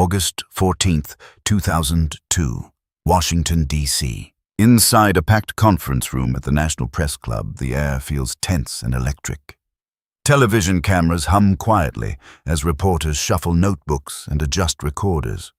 August 14th, 2002, Washington, D.C. Inside a packed conference room at the National Press Club, the air feels tense and electric. Television cameras hum quietly as reporters shuffle notebooks and adjust recorders.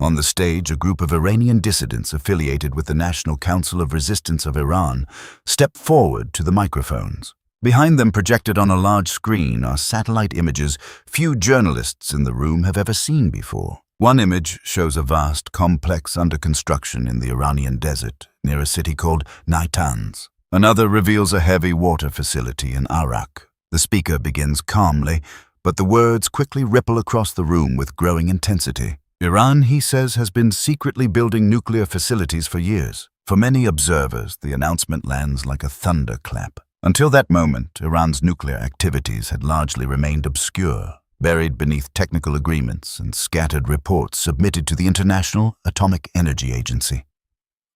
On the stage, a group of Iranian dissidents affiliated with the National Council of Resistance of Iran step forward to the microphones. Behind them, projected on a large screen, are satellite images few journalists in the room have ever seen before. One image shows a vast complex under construction in the Iranian desert near a city called Natanz. Another reveals a heavy water facility in Arak. The speaker begins calmly, but the words quickly ripple across the room with growing intensity. Iran, he says, has been secretly building nuclear facilities for years. For many observers, the announcement lands like a thunderclap. Until that moment, Iran's nuclear activities had largely remained obscure, buried beneath technical agreements and scattered reports submitted to the International Atomic Energy Agency.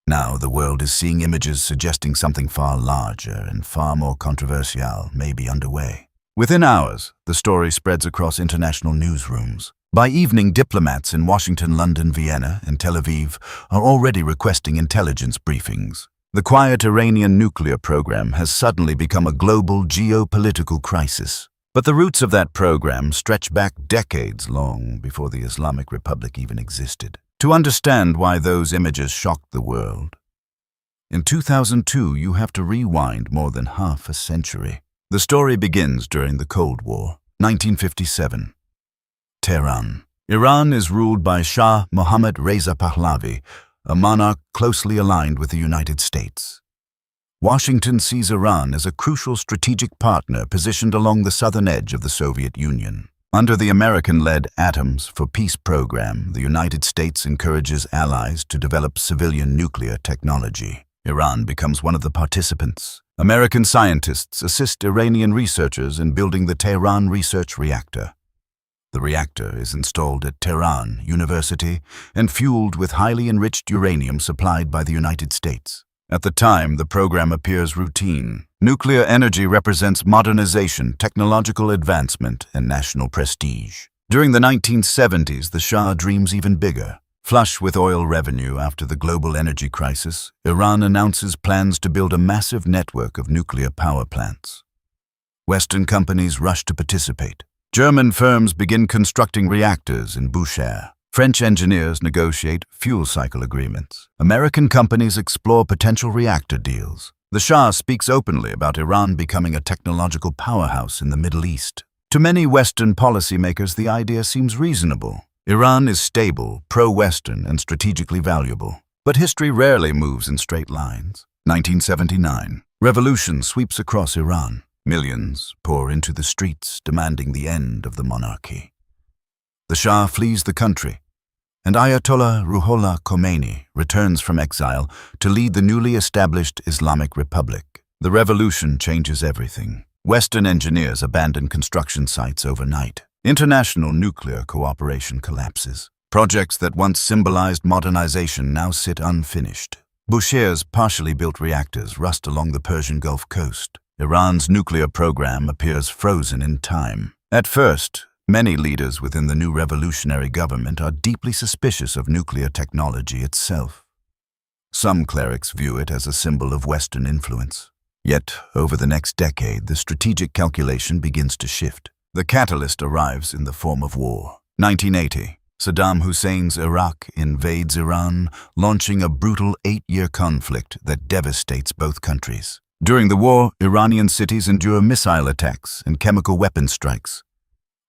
Now the world is seeing images suggesting something far larger and far more controversial may be underway. Within hours, the story spreads across international newsrooms. By evening, diplomats in Washington, London, Vienna, and Tel Aviv are already requesting intelligence briefings. The quiet Iranian nuclear program has suddenly become a global geopolitical crisis. But the roots of that program stretch back decades long before the Islamic Republic even existed. To understand why those images shocked the world, in 2002 you have to rewind more than half a century. The story begins during the Cold War, 1957. Tehran. Iran is ruled by Shah Mohammad Reza Pahlavi, a monarch closely aligned with the United States. Washington sees Iran as a crucial strategic partner positioned along the southern edge of the Soviet Union. Under the American-led Atoms for Peace program, the United States encourages allies to develop civilian nuclear technology. Iran becomes one of the participants. American scientists assist Iranian researchers in building the Tehran Research Reactor. The reactor is installed at Tehran University and fueled with highly enriched uranium supplied by the United States. At the time, the program appears routine. Nuclear energy represents modernization, technological advancement, and national prestige. During the 1970s, the Shah dreams even bigger. Flush with oil revenue after the global energy crisis, Iran announces plans to build a massive network of nuclear power plants. Western companies rush to participate. German firms begin constructing reactors in Bushehr. French engineers negotiate fuel cycle agreements. American companies explore potential reactor deals. The Shah speaks openly about Iran becoming a technological powerhouse in the Middle East. To many Western policymakers, the idea seems reasonable. Iran is stable, pro-Western, and strategically valuable. But history rarely moves in straight lines. 1979. Revolution sweeps across Iran. Millions pour into the streets, demanding the end of the monarchy. The Shah flees the country, and Ayatollah Ruhollah Khomeini returns from exile to lead the newly established Islamic Republic. The revolution changes everything. Western engineers abandon construction sites overnight. International nuclear cooperation collapses. Projects that once symbolized modernization now sit unfinished. Bushehr's partially built reactors rust along the Persian Gulf coast. Iran's nuclear program appears frozen in time. At first, many leaders within the new revolutionary government are deeply suspicious of nuclear technology itself. Some clerics view it as a symbol of Western influence. Yet, over the next decade, the strategic calculation begins to shift. The catalyst arrives in the form of war. 1980. Saddam Hussein's Iraq invades Iran, launching a brutal 8-year conflict that devastates both countries. During the war, Iranian cities endure missile attacks and chemical weapon strikes.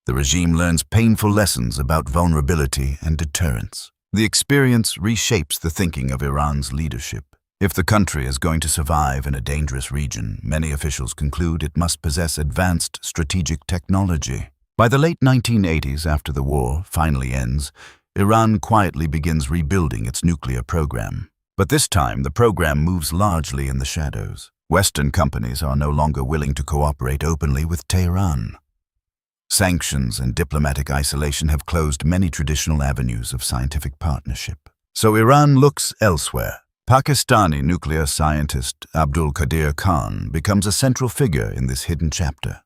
The regime learns painful lessons about vulnerability and deterrence. The experience reshapes the thinking of Iran's leadership. If the country is going to survive in a dangerous region, many officials conclude it must possess advanced strategic technology. By the late 1980s, after the war finally ends, Iran quietly begins rebuilding its nuclear program. But this time, the program moves largely in the shadows. Western companies are no longer willing to cooperate openly with Tehran. Sanctions and diplomatic isolation have closed many traditional avenues of scientific partnership. So Iran looks elsewhere. Pakistani nuclear scientist Abdul Qadir Khan becomes a central figure in this hidden chapter.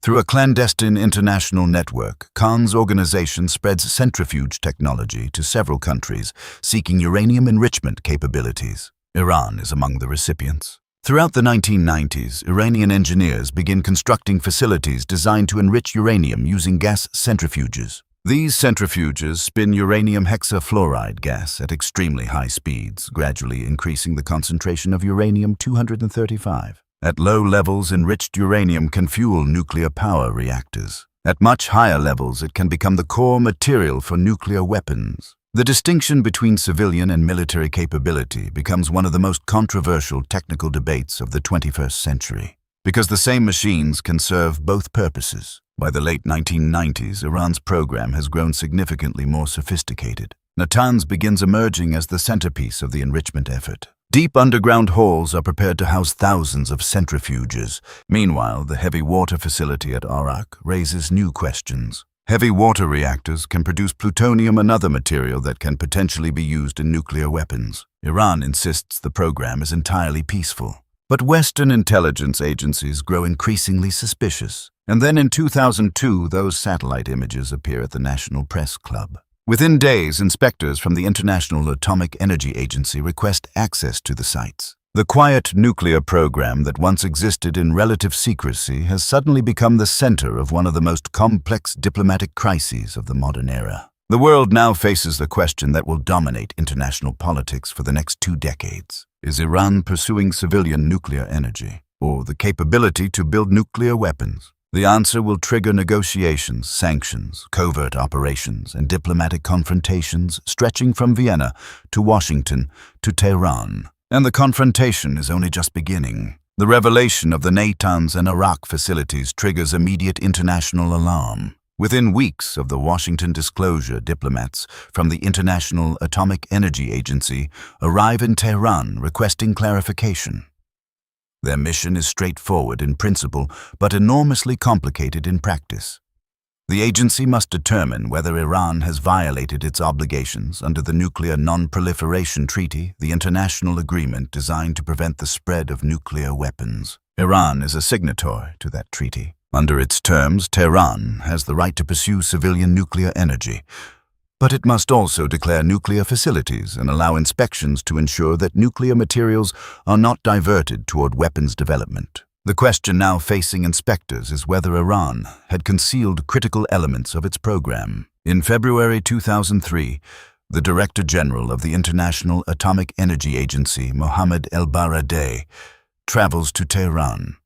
Through a clandestine international network, Khan's organization spreads centrifuge technology to several countries seeking uranium enrichment capabilities. Iran is among the recipients. Throughout the 1990s, Iranian engineers begin constructing facilities designed to enrich uranium using gas centrifuges. These centrifuges spin uranium hexafluoride gas at extremely high speeds, gradually increasing the concentration of uranium-235. At low levels, enriched uranium can fuel nuclear power reactors. At much higher levels, it can become the core material for nuclear weapons. The distinction between civilian and military capability becomes one of the most controversial technical debates of the 21st century, because the same machines can serve both purposes. By the late 1990s, Iran's program has grown significantly more sophisticated. Natanz begins emerging as the centerpiece of the enrichment effort. Deep underground halls are prepared to house thousands of centrifuges. Meanwhile, the heavy water facility at Arak raises new questions. Heavy water reactors can produce plutonium, another material that can potentially be used in nuclear weapons. Iran insists the program is entirely peaceful. But Western intelligence agencies grow increasingly suspicious. And then in 2002, those satellite images appear at the National Press Club. Within days, inspectors from the International Atomic Energy Agency request access to the sites. The quiet nuclear program that once existed in relative secrecy has suddenly become the center of one of the most complex diplomatic crises of the modern era. The world now faces the question that will dominate international politics for the next 2 decades. Is Iran pursuing civilian nuclear energy, or the capability to build nuclear weapons? The answer will trigger negotiations, sanctions, covert operations, and diplomatic confrontations stretching from Vienna to Washington to Tehran. And the confrontation is only just beginning. The revelation of the Natanz and Arak facilities triggers immediate international alarm. Within weeks of the Washington disclosure, diplomats from the International Atomic Energy Agency arrive in Tehran requesting clarification. Their mission is straightforward in principle, but enormously complicated in practice. The agency must determine whether Iran has violated its obligations under the Nuclear Non-Proliferation Treaty, the international agreement designed to prevent the spread of nuclear weapons. Iran is a signatory to that treaty. Under its terms, Tehran has the right to pursue civilian nuclear energy, but it must also declare nuclear facilities and allow inspections to ensure that nuclear materials are not diverted toward weapons development. The question now facing inspectors is whether Iran had concealed critical elements of its program. In February 2003, the Director General of the International Atomic Energy Agency, Mohammad El-Baradei, travels to Tehran.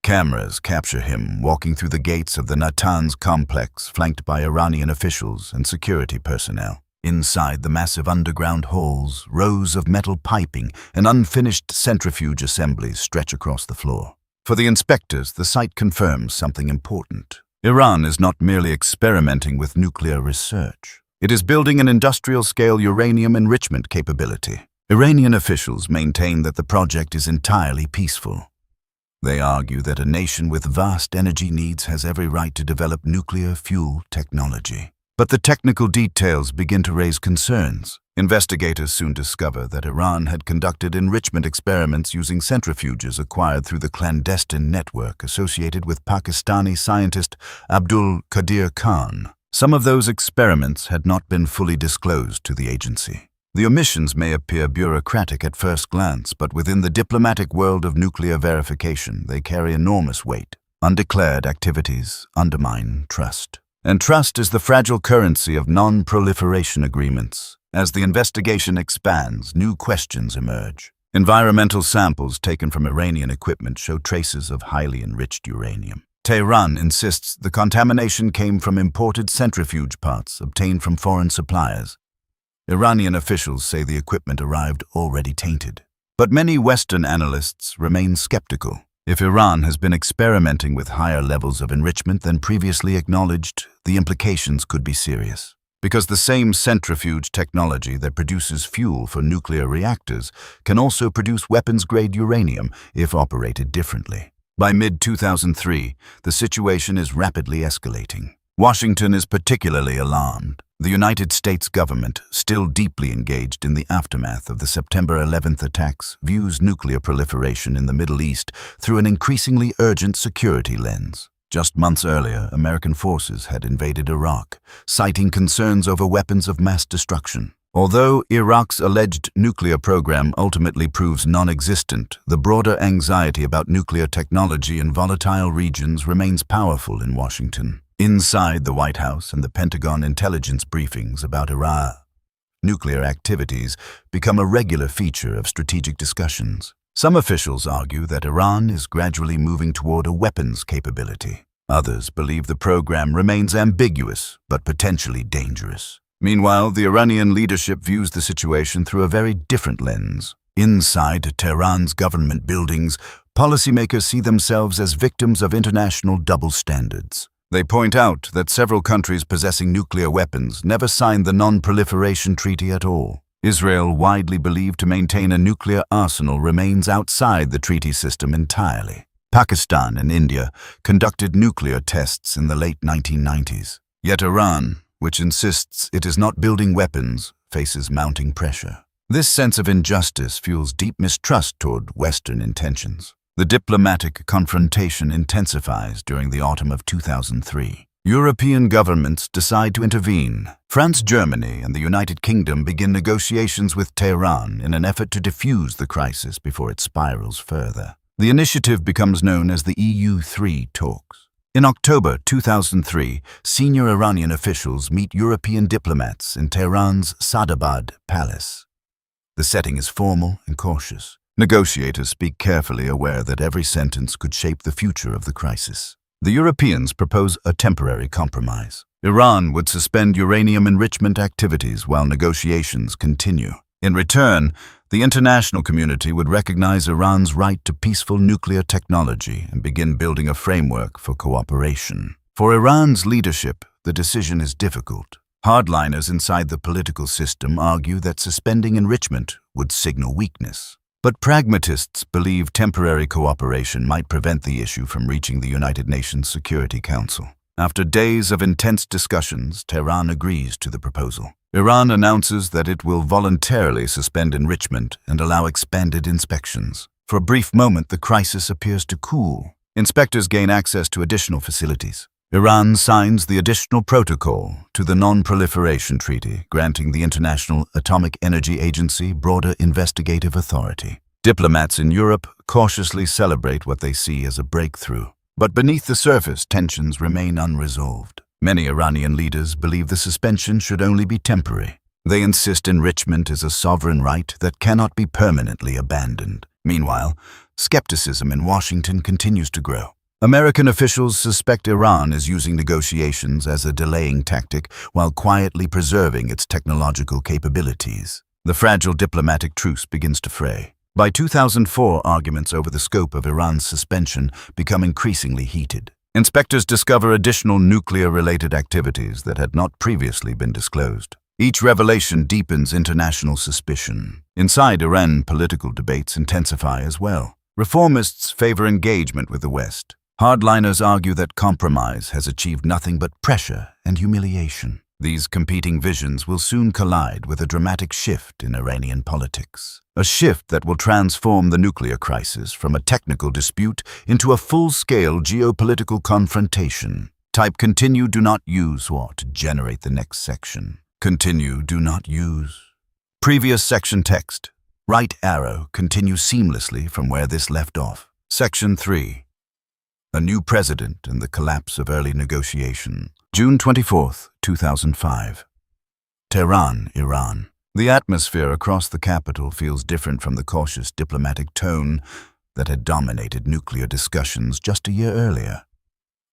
Cameras capture him walking through the gates of the Natanz complex, flanked by Iranian officials and security personnel. Inside the massive underground halls, rows of metal piping and unfinished centrifuge assemblies stretch across the floor. For the inspectors, the site confirms something important. Iran is not merely experimenting with nuclear research. It is building an industrial-scale uranium enrichment capability. Iranian officials maintain that the project is entirely peaceful. They argue that a nation with vast energy needs has every right to develop nuclear fuel technology. But the technical details begin to raise concerns. Investigators soon discover that Iran had conducted enrichment experiments using centrifuges acquired through the clandestine network associated with Pakistani scientist Abdul Qadir Khan. Some of those experiments had not been fully disclosed to the agency. The omissions may appear bureaucratic at first glance, but within the diplomatic world of nuclear verification, they carry enormous weight. Undeclared activities undermine trust. And trust is the fragile currency of non-proliferation agreements. As the investigation expands, new questions emerge. Environmental samples taken from Iranian equipment show traces of highly enriched uranium. Tehran insists the contamination came from imported centrifuge parts obtained from foreign suppliers. Iranian officials say the equipment arrived already tainted. But many Western analysts remain skeptical. If Iran has been experimenting with higher levels of enrichment than previously acknowledged, the implications could be serious. Because the same centrifuge technology that produces fuel for nuclear reactors can also produce weapons-grade uranium if operated differently. By mid-2003, the situation is rapidly escalating. Washington is particularly alarmed. The United States government, still deeply engaged in the aftermath of the September 11th attacks, views nuclear proliferation in the Middle East through an increasingly urgent security lens. Just months earlier, American forces had invaded Iraq, citing concerns over weapons of mass destruction. Although Iraq's alleged nuclear program ultimately proves non-existent, the broader anxiety about nuclear technology in volatile regions remains powerful in Washington. Inside the White House and the Pentagon intelligence briefings about Iran, nuclear activities become a regular feature of strategic discussions. Some officials argue that Iran is gradually moving toward a weapons capability. Others believe the program remains ambiguous but potentially dangerous. Meanwhile, the Iranian leadership views the situation through a very different lens. Inside Tehran's government buildings, policymakers see themselves as victims of international double standards. They point out that several countries possessing nuclear weapons never signed the Non-Proliferation Treaty at all. Israel, widely believed to maintain a nuclear arsenal, remains outside the treaty system entirely. Pakistan and India conducted nuclear tests in the late 1990s. Yet Iran, which insists it is not building weapons, faces mounting pressure. This sense of injustice fuels deep mistrust toward Western intentions. The diplomatic confrontation intensifies during the autumn of 2003. European governments decide to intervene. France, Germany, and the United Kingdom begin negotiations with Tehran in an effort to defuse the crisis before it spirals further. The initiative becomes known as the EU-3 talks. In October 2003, senior Iranian officials meet European diplomats in Tehran's Sadabad palace. The setting is formal and cautious. Negotiators speak carefully, aware that every sentence could shape the future of the crisis. The Europeans propose a temporary compromise. Iran would suspend uranium enrichment activities while negotiations continue. In return, the international community would recognize Iran's right to peaceful nuclear technology and begin building a framework for cooperation. For Iran's leadership, the decision is difficult. Hardliners inside the political system argue that suspending enrichment would signal weakness. But pragmatists believe temporary cooperation might prevent the issue from reaching the United Nations Security Council. After days of intense discussions, Tehran agrees to the proposal. Iran announces that it will voluntarily suspend enrichment and allow expanded inspections. For a brief moment, the crisis appears to cool. Inspectors gain access to additional facilities. Iran signs the additional protocol to the Non-Proliferation Treaty, granting the International Atomic Energy Agency broader investigative authority. Diplomats in Europe cautiously celebrate what they see as a breakthrough. But beneath the surface, tensions remain unresolved. Many Iranian leaders believe the suspension should only be temporary. They insist enrichment is a sovereign right that cannot be permanently abandoned. Meanwhile, skepticism in Washington continues to grow. American officials suspect Iran is using negotiations as a delaying tactic while quietly preserving its technological capabilities. The fragile diplomatic truce begins to fray. By 2004, arguments over the scope of Iran's suspension become increasingly heated. Inspectors discover additional nuclear-related activities that had not previously been disclosed. Each revelation deepens international suspicion. Inside Iran, political debates intensify as well. Reformists favor engagement with the West. Hardliners argue that compromise has achieved nothing but pressure and humiliation. These competing visions will soon collide with a dramatic shift in Iranian politics. A shift that will transform the nuclear crisis from a technical dispute into a full-scale geopolitical confrontation. Type continue do not use to generate the next section. Continue do not use. Previous section text. Right arrow continue seamlessly from where this left off. Section 3. A new president and the collapse of early negotiation. June 24, 2005. Tehran, Iran. The atmosphere across the capital feels different from the cautious diplomatic tone that had dominated nuclear discussions just a year earlier.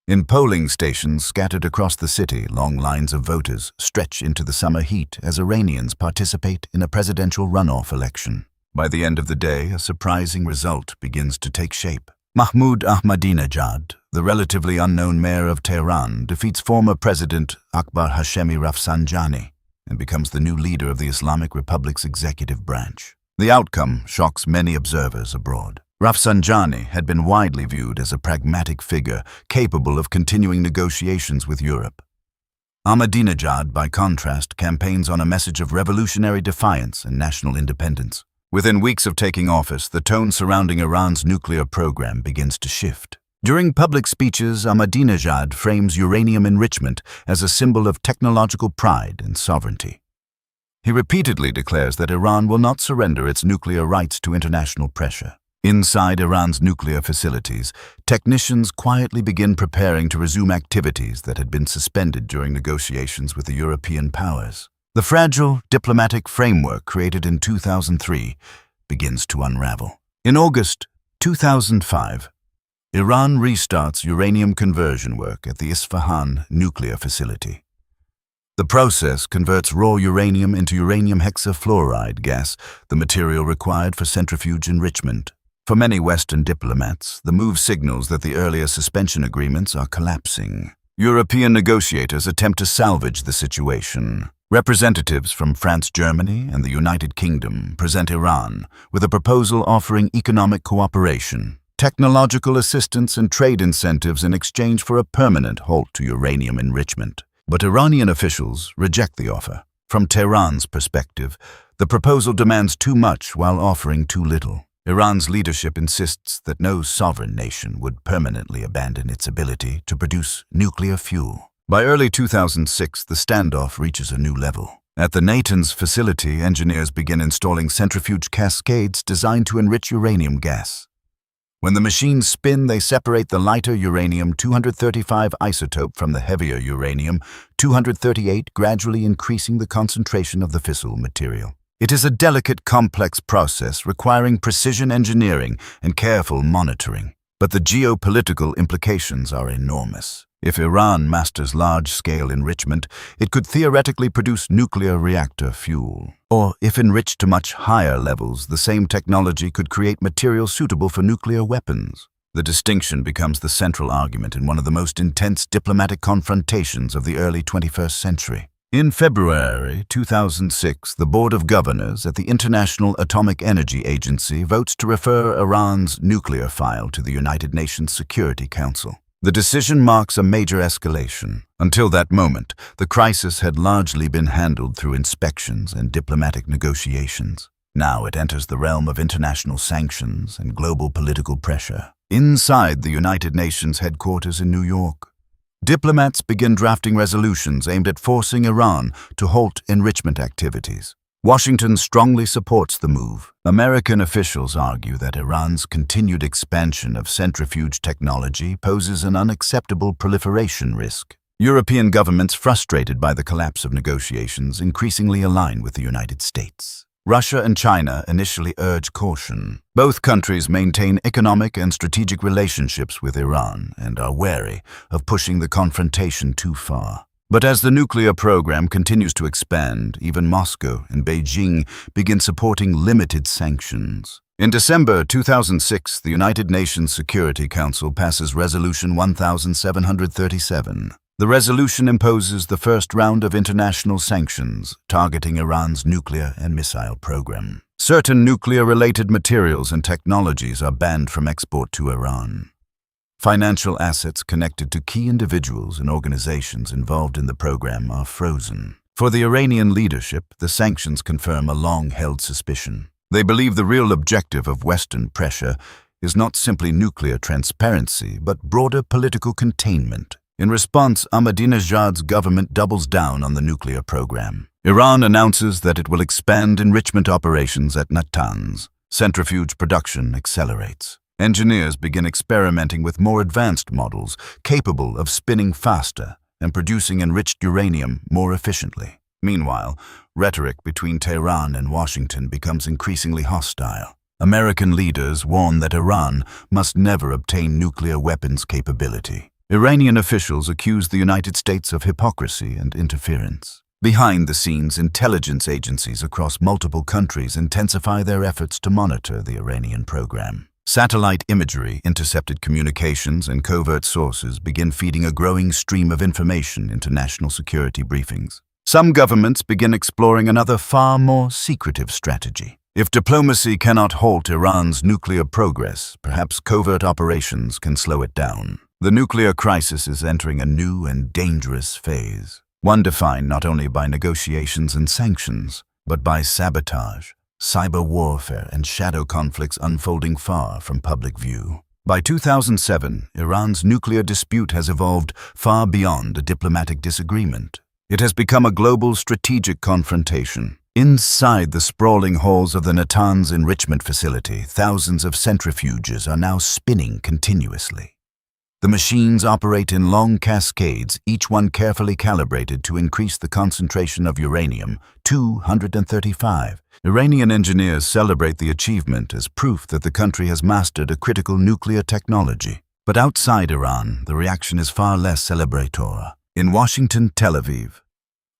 In polling stations scattered across the city, long lines of voters stretch into the summer heat as Iranians participate in a presidential runoff election. By the end of the day, a surprising result begins to take shape. Mahmoud Ahmadinejad, the relatively unknown mayor of Tehran, defeats former President Akbar Hashemi Rafsanjani and becomes the new leader of the Islamic Republic's executive branch. The outcome shocks many observers abroad. Rafsanjani had been widely viewed as a pragmatic figure capable of continuing negotiations with Europe. Ahmadinejad, by contrast, campaigns on a message of revolutionary defiance and national independence. Within weeks of taking office, the tone surrounding Iran's nuclear program begins to shift. During public speeches, Ahmadinejad frames uranium enrichment as a symbol of technological pride and sovereignty. He repeatedly declares that Iran will not surrender its nuclear rights to international pressure. Inside Iran's nuclear facilities, technicians quietly begin preparing to resume activities that had been suspended during negotiations with the European powers. The fragile diplomatic framework created in 2003 begins to unravel. In August 2005, Iran restarts uranium conversion work at the Isfahan nuclear facility. The process converts raw uranium into uranium hexafluoride gas, the material required for centrifuge enrichment. For many Western diplomats, the move signals that the earlier suspension agreements are collapsing. European negotiators attempt to salvage the situation. Representatives from France, Germany, and the United Kingdom present Iran with a proposal offering economic cooperation, technological assistance, and trade incentives in exchange for a permanent halt to uranium enrichment. But Iranian officials reject the offer. From Tehran's perspective, the proposal demands too much while offering too little. Iran's leadership insists that no sovereign nation would permanently abandon its ability to produce nuclear fuel. By early 2006, the standoff reaches a new level. At the Natanz facility, engineers begin installing centrifuge cascades designed to enrich uranium gas. When the machines spin, they separate the lighter uranium-235 isotope from the heavier uranium-238, gradually increasing the concentration of the fissile material. It is a delicate, complex process requiring precision engineering and careful monitoring. But the geopolitical implications are enormous. If Iran masters large-scale enrichment, it could theoretically produce nuclear reactor fuel. Or, if enriched to much higher levels, the same technology could create material suitable for nuclear weapons. The distinction becomes the central argument in one of the most intense diplomatic confrontations of the early 21st century. In February 2006, the Board of Governors at the International Atomic Energy Agency votes to refer Iran's nuclear file to the United Nations Security Council. The decision marks a major escalation. Until that moment, the crisis had largely been handled through inspections and diplomatic negotiations. Now it enters the realm of international sanctions and global political pressure. Inside the United Nations headquarters in New York, diplomats begin drafting resolutions aimed at forcing Iran to halt enrichment activities. Washington strongly supports the move. American officials argue that Iran's continued expansion of centrifuge technology poses an unacceptable proliferation risk. European governments, frustrated by the collapse of negotiations, increasingly align with the United States. Russia and China initially urge caution. Both countries maintain economic and strategic relationships with Iran and are wary of pushing the confrontation too far. But as the nuclear program continues to expand, even Moscow and Beijing begin supporting limited sanctions. In December 2006, the United Nations Security Council passes Resolution 1737. The resolution imposes the first round of international sanctions targeting Iran's nuclear and missile program. Certain nuclear-related materials and technologies are banned from export to Iran. Financial assets connected to key individuals and organizations involved in the program are frozen. For the Iranian leadership, the sanctions confirm a long-held suspicion. They believe the real objective of Western pressure is not simply nuclear transparency, but broader political containment. In response, Ahmadinejad's government doubles down on the nuclear program. Iran announces that it will expand enrichment operations at Natanz. Centrifuge production accelerates. Engineers begin experimenting with more advanced models capable of spinning faster and producing enriched uranium more efficiently. Meanwhile, rhetoric between Tehran and Washington becomes increasingly hostile. American leaders warn that Iran must never obtain nuclear weapons capability. Iranian officials accuse the United States of hypocrisy and interference. Behind the scenes, intelligence agencies across multiple countries intensify their efforts to monitor the Iranian program. Satellite imagery, intercepted communications, and covert sources begin feeding a growing stream of information into national security briefings. Some governments begin exploring another far more secretive strategy. If diplomacy cannot halt Iran's nuclear progress, perhaps covert operations can slow it down. The nuclear crisis is entering a new and dangerous phase, one defined not only by negotiations and sanctions, but by sabotage, cyber warfare, and shadow conflicts unfolding far from public view. By 2007, Iran's nuclear dispute has evolved far beyond a diplomatic disagreement. It has become a global strategic confrontation. Inside the sprawling halls of the Natanz enrichment facility, thousands of centrifuges are now spinning continuously. The machines operate in long cascades, each one carefully calibrated to increase the concentration of uranium-235. Iranian engineers celebrate the achievement as proof that the country has mastered a critical nuclear technology. But outside Iran, the reaction is far less celebratory. In Washington, Tel Aviv,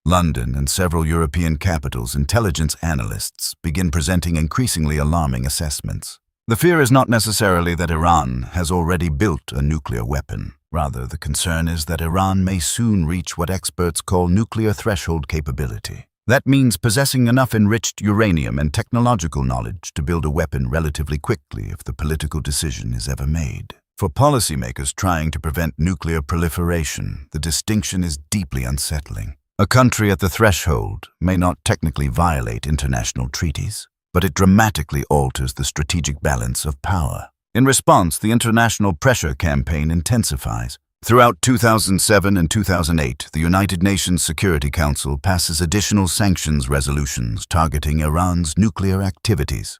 London, and several European capitals, intelligence analysts begin presenting increasingly alarming assessments. The fear is not necessarily that Iran has already built a nuclear weapon. Rather, the concern is that Iran may soon reach what experts call nuclear threshold capability. That means possessing enough enriched uranium and technological knowledge to build a weapon relatively quickly if the political decision is ever made. For policymakers trying to prevent nuclear proliferation, the distinction is deeply unsettling. A country at the threshold may not technically violate international treaties, but it dramatically alters the strategic balance of power. In response, the international pressure campaign intensifies. Throughout 2007 and 2008, the United Nations Security Council passes additional sanctions resolutions targeting Iran's nuclear activities.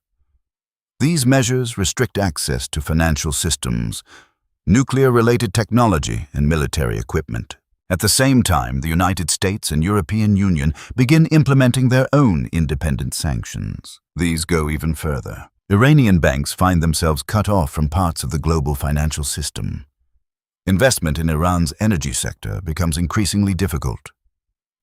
These measures restrict access to financial systems, nuclear-related technology, and military equipment. At the same time, the United States and European Union begin implementing their own independent sanctions. These go even further. Iranian banks find themselves cut off from parts of the global financial system. Investment in Iran's energy sector becomes increasingly difficult.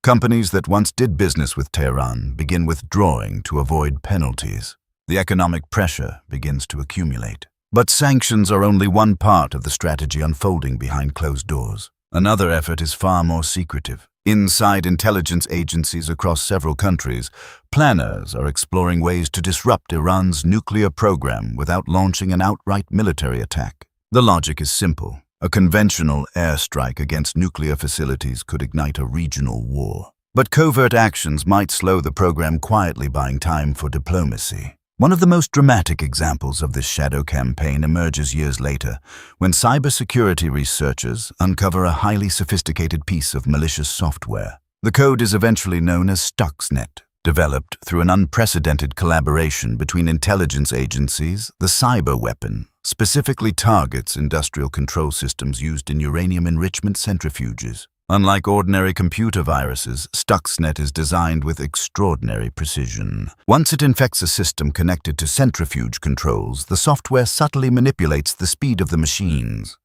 Companies that once did business with Tehran begin withdrawing to avoid penalties. The economic pressure begins to accumulate. But sanctions are only one part of the strategy unfolding behind closed doors. Another effort is far more secretive. Inside intelligence agencies across several countries, planners are exploring ways to disrupt Iran's nuclear program without launching an outright military attack. The logic is simple. A conventional airstrike against nuclear facilities could ignite a regional war. But covert actions might slow the program, quietly buying time for diplomacy. One of the most dramatic examples of this shadow campaign emerges years later, when cybersecurity researchers uncover a highly sophisticated piece of malicious software. The code is eventually known as Stuxnet. Developed through an unprecedented collaboration between intelligence agencies, the cyber weapon specifically targets industrial control systems used in uranium enrichment centrifuges. Unlike ordinary computer viruses, Stuxnet is designed with extraordinary precision. Once it infects a system connected to centrifuge controls, the software subtly manipulates the speed of the machines.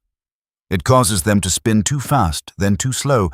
It causes them to spin too fast, then too slow,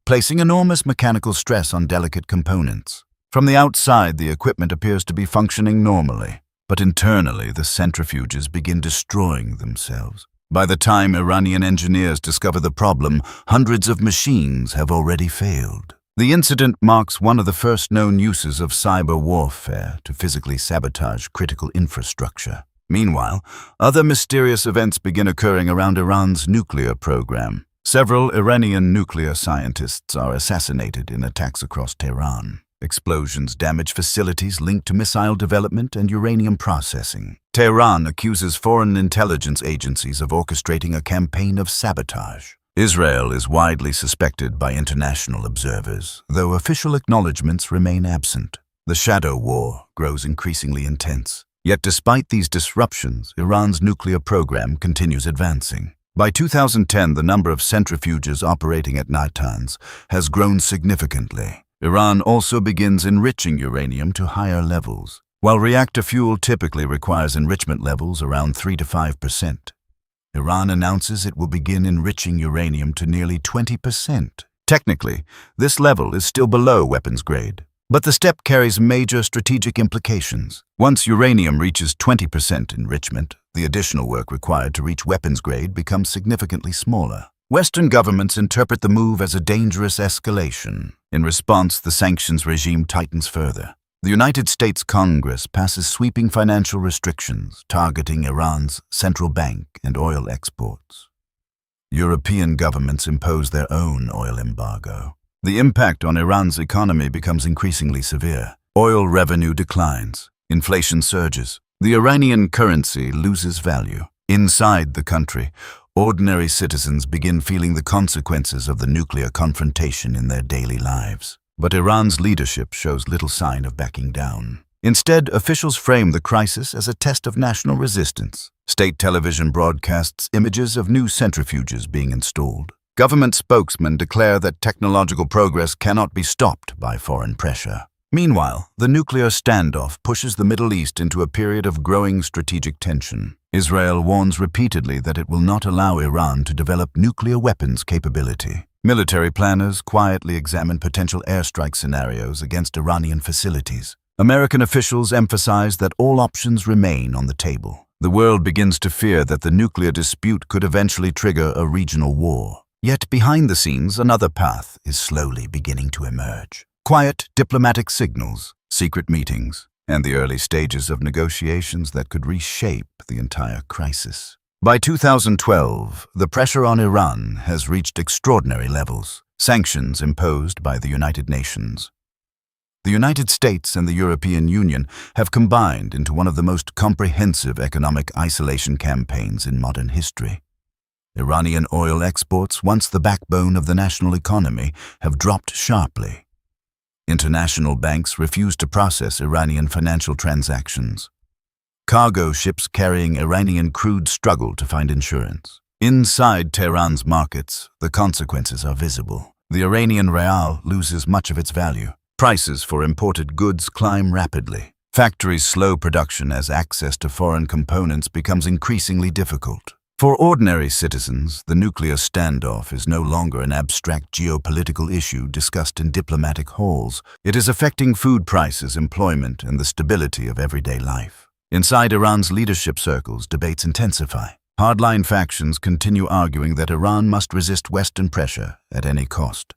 placing enormous mechanical stress on delicate components. From the outside, the equipment appears to be functioning normally, but internally the centrifuges begin destroying themselves. By the time Iranian engineers discover the problem, hundreds of machines have already failed. The incident marks one of the first known uses of cyber warfare to physically sabotage critical infrastructure. Meanwhile, other mysterious events begin occurring around Iran's nuclear program. Several Iranian nuclear scientists are assassinated in attacks across Tehran. Explosions damage facilities linked to missile development and uranium processing. Tehran accuses foreign intelligence agencies of orchestrating a campaign of sabotage. Israel is widely suspected by international observers, though official acknowledgements remain absent. The shadow war grows increasingly intense. Yet despite these disruptions, Iran's nuclear program continues advancing. By 2010, the number of centrifuges operating at Natanz has grown significantly. Iran also begins enriching uranium to higher levels. While reactor fuel typically requires enrichment levels around 3 to 5%, Iran announces it will begin enriching uranium to nearly 20%. Technically, this level is still below weapons grade, but the step carries major strategic implications. Once uranium reaches 20% enrichment, the additional work required to reach weapons grade becomes significantly smaller. Western governments interpret the move as a dangerous escalation. In response, the sanctions regime tightens further. The United States Congress passes sweeping financial restrictions targeting Iran's central bank and oil exports. European governments impose their own oil embargo. The impact on Iran's economy becomes increasingly severe. Oil revenue declines. Inflation surges. The Iranian currency loses value. Inside the country, ordinary citizens begin feeling the consequences of the nuclear confrontation in their daily lives. But Iran's leadership shows little sign of backing down. Instead, officials frame the crisis as a test of national resistance. State television broadcasts images of new centrifuges being installed. Government spokesmen declare that technological progress cannot be stopped by foreign pressure. Meanwhile, the nuclear standoff pushes the Middle East into a period of growing strategic tension. Israel warns repeatedly that it will not allow Iran to develop nuclear weapons capability. Military planners quietly examine potential airstrike scenarios against Iranian facilities. American officials emphasize that all options remain on the table. The world begins to fear that the nuclear dispute could eventually trigger a regional war. Yet behind the scenes, another path is slowly beginning to emerge. Quiet diplomatic signals, secret meetings, and the early stages of negotiations that could reshape the entire crisis. By 2012, the pressure on Iran has reached extraordinary levels. Sanctions imposed by the United Nations. The United States and the European Union have combined into one of the most comprehensive economic isolation campaigns in modern history. Iranian oil exports, once the backbone of the national economy, have dropped sharply. International banks refuse to process Iranian financial transactions. Cargo ships carrying Iranian crude struggle to find insurance. Inside Tehran's markets, the consequences are visible. The Iranian rial loses much of its value. Prices for imported goods climb rapidly. Factories slow production as access to foreign components becomes increasingly difficult. For ordinary citizens, the nuclear standoff is no longer an abstract geopolitical issue discussed in diplomatic halls. It is affecting food prices, employment, and the stability of everyday life. Inside Iran's leadership circles, debates intensify. Hardline factions continue arguing that Iran must resist Western pressure at any cost.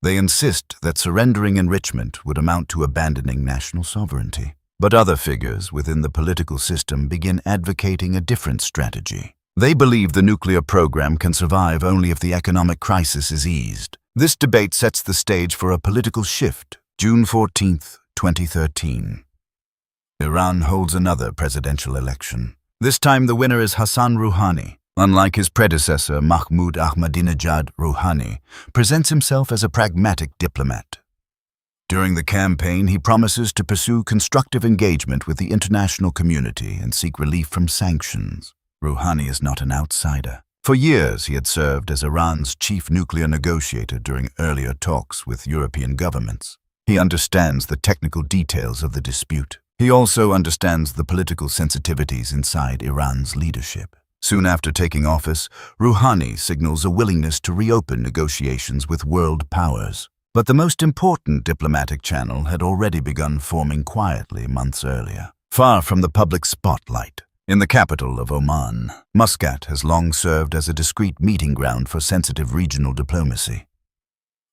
They insist that surrendering enrichment would amount to abandoning national sovereignty. But other figures within the political system begin advocating a different strategy. They believe the nuclear program can survive only if the economic crisis is eased. This debate sets the stage for a political shift. June 14, 2013. Iran holds another presidential election. This time the winner is Hassan Rouhani. Unlike his predecessor, Mahmoud Ahmadinejad, Rouhani presents himself as a pragmatic diplomat. During the campaign, he promises to pursue constructive engagement with the international community and seek relief from sanctions. Rouhani is not an outsider. For years, he had served as Iran's chief nuclear negotiator during earlier talks with European governments. He understands the technical details of the dispute. He also understands the political sensitivities inside Iran's leadership. Soon after taking office, Rouhani signals a willingness to reopen negotiations with world powers. But the most important diplomatic channel had already begun forming quietly months earlier. Far from the public spotlight, in the capital of Oman, Muscat has long served as a discreet meeting ground for sensitive regional diplomacy.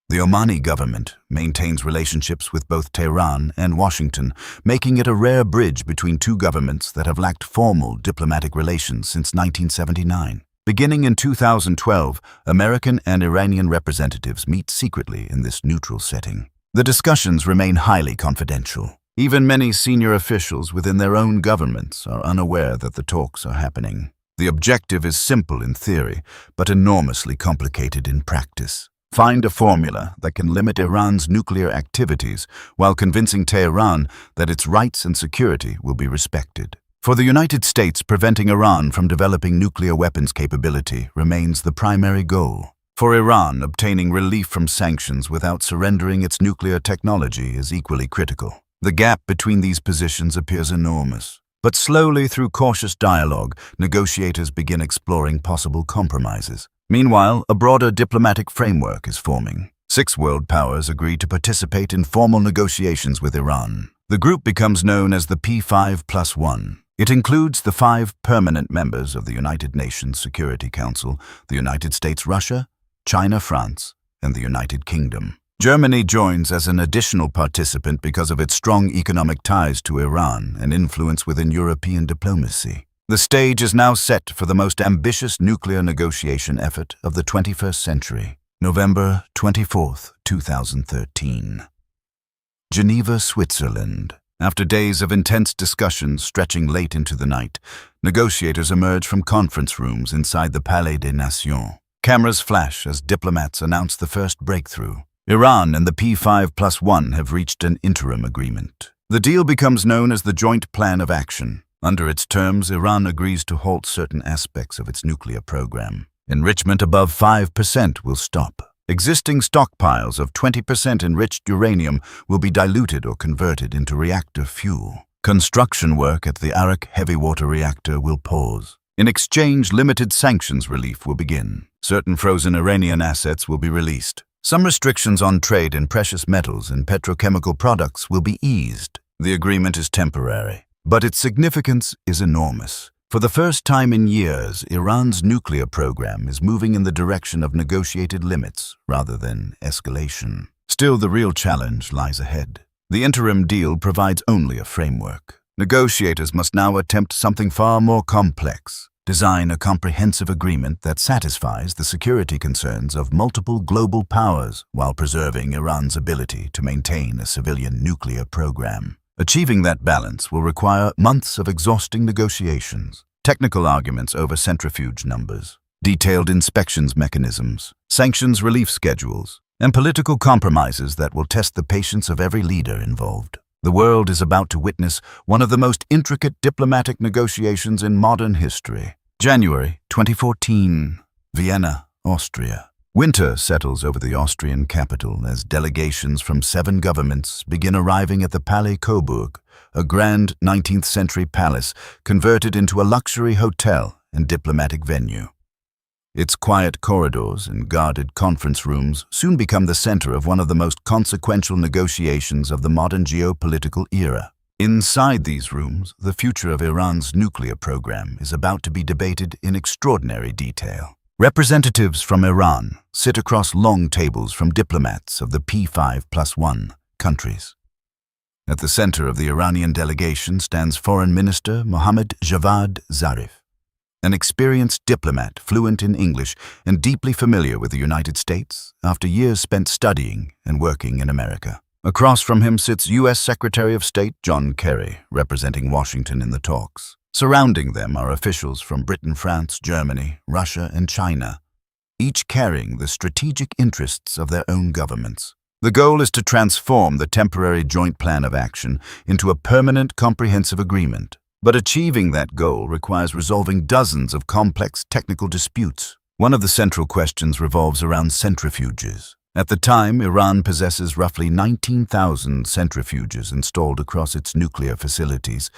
The Omani government maintains relationships with both Tehran and Washington, making it a rare bridge between two governments that have lacked formal diplomatic relations since 1979. Beginning in 2012, American and Iranian representatives meet secretly in this neutral setting. The discussions remain highly confidential. Even many senior officials within their own governments are unaware that the talks are happening. The objective is simple in theory, but enormously complicated in practice. Find a formula that can limit Iran's nuclear activities while convincing Tehran that its rights and security will be respected. For the United States, preventing Iran from developing nuclear weapons capability remains the primary goal. For Iran, obtaining relief from sanctions without surrendering its nuclear technology is equally critical. The gap between these positions appears enormous. But slowly, through cautious dialogue, negotiators begin exploring possible compromises. Meanwhile, a broader diplomatic framework is forming. 6 world powers agree to participate in formal negotiations with Iran. The group becomes known as the P5+1. It includes the 5 permanent members of the United Nations Security Council, the United States, Russia, China, France, and the United Kingdom. Germany joins as an additional participant because of its strong economic ties to Iran and influence within European diplomacy. The stage is now set for the most ambitious nuclear negotiation effort of the 21st century. November 24, 2013. Geneva, Switzerland. After days of intense discussions stretching late into the night, negotiators emerge from conference rooms inside the Palais des Nations. Cameras flash as diplomats announce the first breakthrough. Iran and the P5+1 have reached an interim agreement. The deal becomes known as the Joint Plan of Action. Under its terms, Iran agrees to halt certain aspects of its nuclear program. Enrichment above 5% will stop. Existing stockpiles of 20% enriched uranium will be diluted or converted into reactor fuel. Construction work at the Arak heavy water reactor will pause. In exchange, limited sanctions relief will begin. Certain frozen Iranian assets will be released. Some restrictions on trade in precious metals and petrochemical products will be eased. The agreement is temporary, but its significance is enormous. For the first time in years, Iran's nuclear program is moving in the direction of negotiated limits rather than escalation. Still, the real challenge lies ahead. The interim deal provides only a framework. Negotiators must now attempt something far more complex. Design a comprehensive agreement that satisfies the security concerns of multiple global powers while preserving Iran's ability to maintain a civilian nuclear program. Achieving that balance will require months of exhausting negotiations, technical arguments over centrifuge numbers, detailed inspections mechanisms, sanctions relief schedules, and political compromises that will test the patience of every leader involved. The world is about to witness one of the most intricate diplomatic negotiations in modern history. January 2014, Vienna, Austria. Winter settles over the Austrian capital as delegations from 7 governments begin arriving at the Palais Coburg, a grand 19th-century palace converted into a luxury hotel and diplomatic venue. Its quiet corridors and guarded conference rooms soon become the center of one of the most consequential negotiations of the modern geopolitical era. Inside these rooms, the future of Iran's nuclear program is about to be debated in extraordinary detail. Representatives from Iran sit across long tables from diplomats of the P5+1 countries. At the center of the Iranian delegation stands Foreign Minister Mohammad Javad Zarif, an experienced diplomat fluent in English and deeply familiar with the United States after years spent studying and working in America. Across from him sits U.S. Secretary of State John Kerry, representing Washington in the talks. Surrounding them are officials from Britain, France, Germany, Russia, and China, each carrying the strategic interests of their own governments. The goal is to transform the temporary Joint Plan of Action into a permanent comprehensive agreement. But achieving that goal requires resolving dozens of complex technical disputes. One of the central questions revolves around centrifuges. At the time, Iran possesses roughly 19,000 centrifuges installed across its nuclear facilities,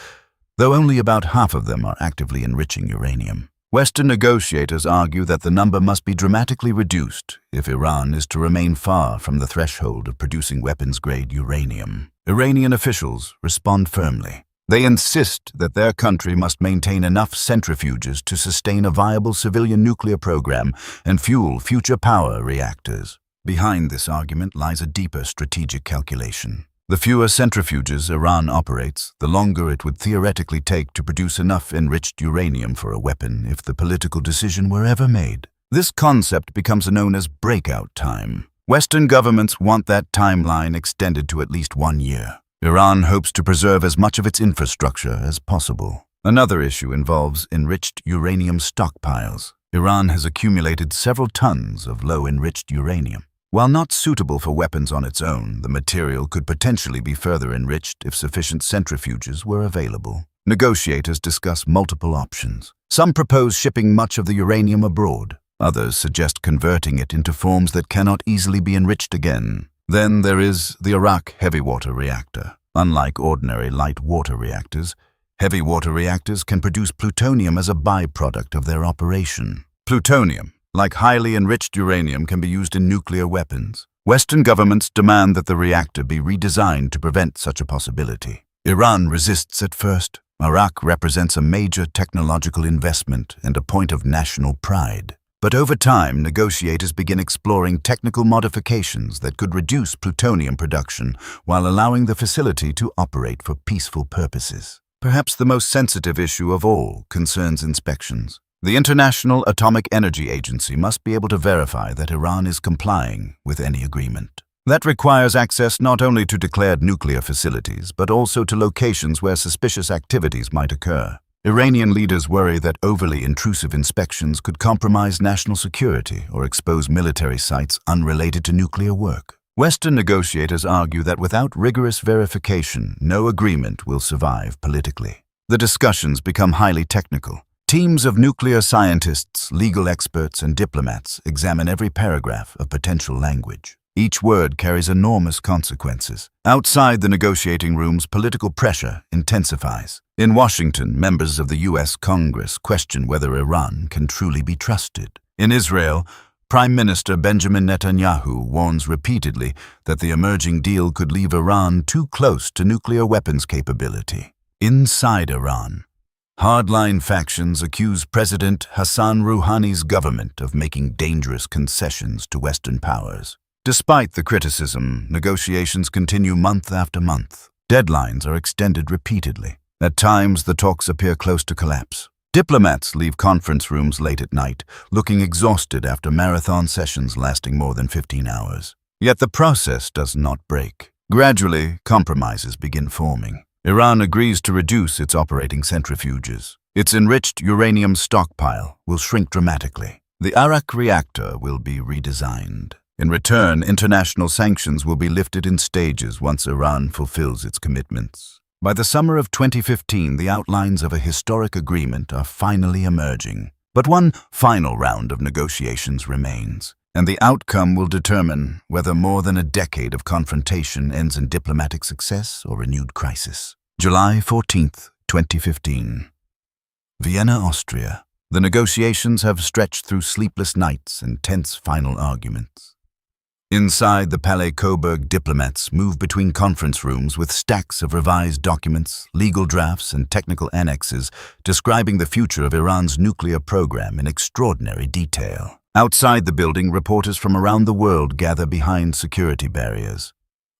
though only about half of them are actively enriching uranium. Western negotiators argue that the number must be dramatically reduced if Iran is to remain far from the threshold of producing weapons-grade uranium. Iranian officials respond firmly. They insist that their country must maintain enough centrifuges to sustain a viable civilian nuclear program and fuel future power reactors. Behind this argument lies a deeper strategic calculation. The fewer centrifuges Iran operates, the longer it would theoretically take to produce enough enriched uranium for a weapon if the political decision were ever made. This concept becomes known as breakout time. Western governments want that timeline extended to at least 1 year. Iran hopes to preserve as much of its infrastructure as possible. Another issue involves enriched uranium stockpiles. Iran has accumulated several tons of low-enriched uranium. While not suitable for weapons on its own, the material could potentially be further enriched if sufficient centrifuges were available. Negotiators discuss multiple options. Some propose shipping much of the uranium abroad. Others suggest converting it into forms that cannot easily be enriched again. Then there is the Arak heavy water reactor. Unlike ordinary light water reactors, heavy water reactors can produce plutonium as a byproduct of their operation. Plutonium, like highly enriched uranium, can be used in nuclear weapons. Western governments demand that the reactor be redesigned to prevent such a possibility. Iran resists at first. Arak represents a major technological investment and a point of national pride. But over time, negotiators begin exploring technical modifications that could reduce plutonium production while allowing the facility to operate for peaceful purposes. Perhaps the most sensitive issue of all concerns inspections. The International Atomic Energy Agency must be able to verify that Iran is complying with any agreement. That requires access not only to declared nuclear facilities, but also to locations where suspicious activities might occur. Iranian leaders worry that overly intrusive inspections could compromise national security or expose military sites unrelated to nuclear work. Western negotiators argue that without rigorous verification, no agreement will survive politically. The discussions become highly technical. Teams of nuclear scientists, legal experts, and diplomats examine every paragraph of potential language. Each word carries enormous consequences. Outside the negotiating rooms, political pressure intensifies. In Washington, members of the U.S. Congress question whether Iran can truly be trusted. In Israel, Prime Minister Benjamin Netanyahu warns repeatedly that the emerging deal could leave Iran too close to nuclear weapons capability. Inside Iran, hardline factions accuse President Hassan Rouhani's government of making dangerous concessions to Western powers. Despite the criticism, negotiations continue month after month. Deadlines are extended repeatedly. At times, the talks appear close to collapse. Diplomats leave conference rooms late at night, looking exhausted after marathon sessions lasting more than 15 hours. Yet the process does not break. Gradually, compromises begin forming. Iran agrees to reduce its operating centrifuges. Its enriched uranium stockpile will shrink dramatically. The Arak reactor will be redesigned. In return, international sanctions will be lifted in stages once Iran fulfills its commitments. By the summer of 2015, the outlines of a historic agreement are finally emerging. But one final round of negotiations remains, and the outcome will determine whether more than a decade of confrontation ends in diplomatic success or renewed crisis. July 14, 2015. Vienna, Austria. The negotiations have stretched through sleepless nights and tense final arguments. Inside the Palais Coburg, diplomats move between conference rooms with stacks of revised documents, legal drafts, and technical annexes describing the future of Iran's nuclear program in extraordinary detail. Outside the building, reporters from around the world gather behind security barriers.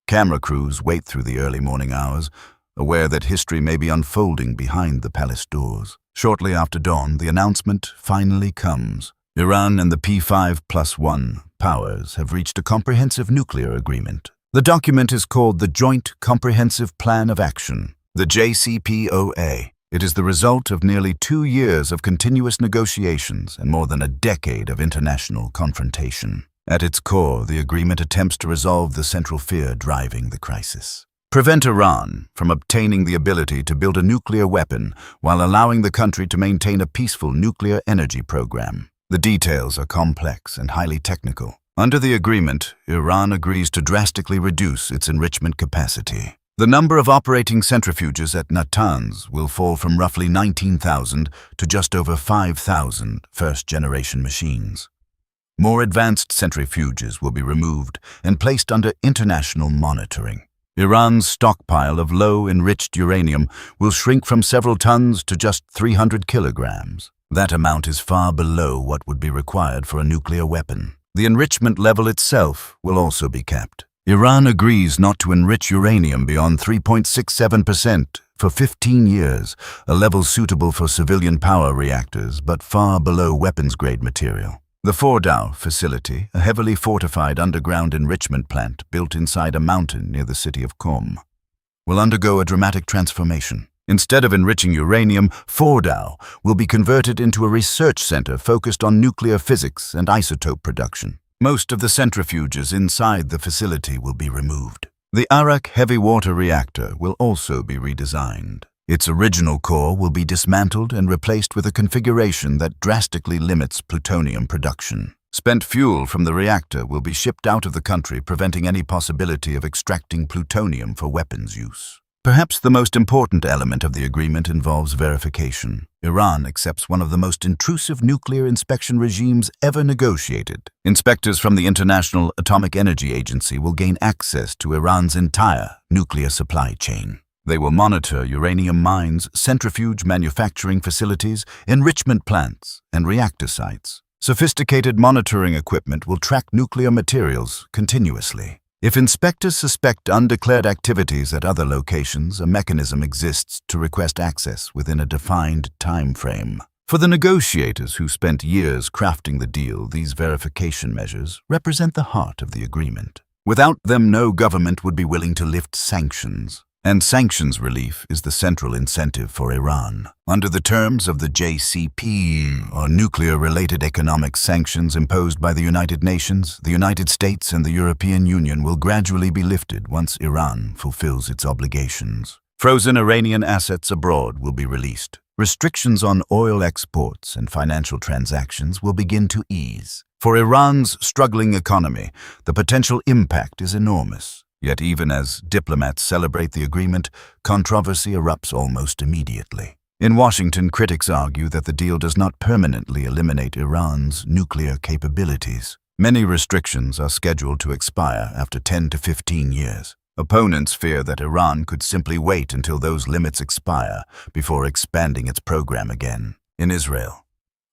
Camera crews wait through the early morning hours, aware that history may be unfolding behind the palace doors. Shortly after dawn, the announcement finally comes. Iran and the P5+1 powers have reached a comprehensive nuclear agreement. The document is called the Joint Comprehensive Plan of Action, the JCPOA. It is the result of nearly 2 years of continuous negotiations and more than a decade of international confrontation. At its core, the agreement attempts to resolve the central fear driving the crisis. Prevent Iran from obtaining the ability to build a nuclear weapon while allowing the country to maintain a peaceful nuclear energy program. The details are complex and highly technical. Under the agreement, Iran agrees to drastically reduce its enrichment capacity. The number of operating centrifuges at Natanz will fall from roughly 19,000 to just over 5,000 first-generation machines. More advanced centrifuges will be removed and placed under international monitoring. Iran's stockpile of low-enriched uranium will shrink from several tons to just 300 kilograms. That amount is far below what would be required for a nuclear weapon. The enrichment level itself will also be capped. Iran agrees not to enrich uranium beyond 3.67% for 15 years, a level suitable for civilian power reactors but far below weapons-grade material. The Fordow facility, a heavily fortified underground enrichment plant built inside a mountain near the city of Qom, will undergo a dramatic transformation. Instead of enriching uranium, Fordow will be converted into a research center focused on nuclear physics and isotope production. Most of the centrifuges inside the facility will be removed. The Arak heavy water reactor will also be redesigned. Its original core will be dismantled and replaced with a configuration that drastically limits plutonium production. Spent fuel from the reactor will be shipped out of the country, preventing any possibility of extracting plutonium for weapons use. Perhaps the most important element of the agreement involves verification. Iran accepts one of the most intrusive nuclear inspection regimes ever negotiated. Inspectors from the International Atomic Energy Agency will gain access to Iran's entire nuclear supply chain. They will monitor uranium mines, centrifuge manufacturing facilities, enrichment plants, and reactor sites. Sophisticated monitoring equipment will track nuclear materials continuously. If inspectors suspect undeclared activities at other locations, a mechanism exists to request access within a defined time frame. For the negotiators who spent years crafting the deal, these verification measures represent the heart of the agreement. Without them, no government would be willing to lift sanctions. And sanctions relief is the central incentive for Iran. Under the terms of the JCPOA, or nuclear-related economic sanctions imposed by the United Nations, the United States and the European Union will gradually be lifted once Iran fulfills its obligations. Frozen Iranian assets abroad will be released. Restrictions on oil exports and financial transactions will begin to ease. For Iran's struggling economy, the potential impact is enormous. Yet even as diplomats celebrate the agreement, controversy erupts almost immediately. In Washington, critics argue that the deal does not permanently eliminate Iran's nuclear capabilities. Many restrictions are scheduled to expire after 10 to 15 years. Opponents fear that Iran could simply wait until those limits expire before expanding its program again. In Israel,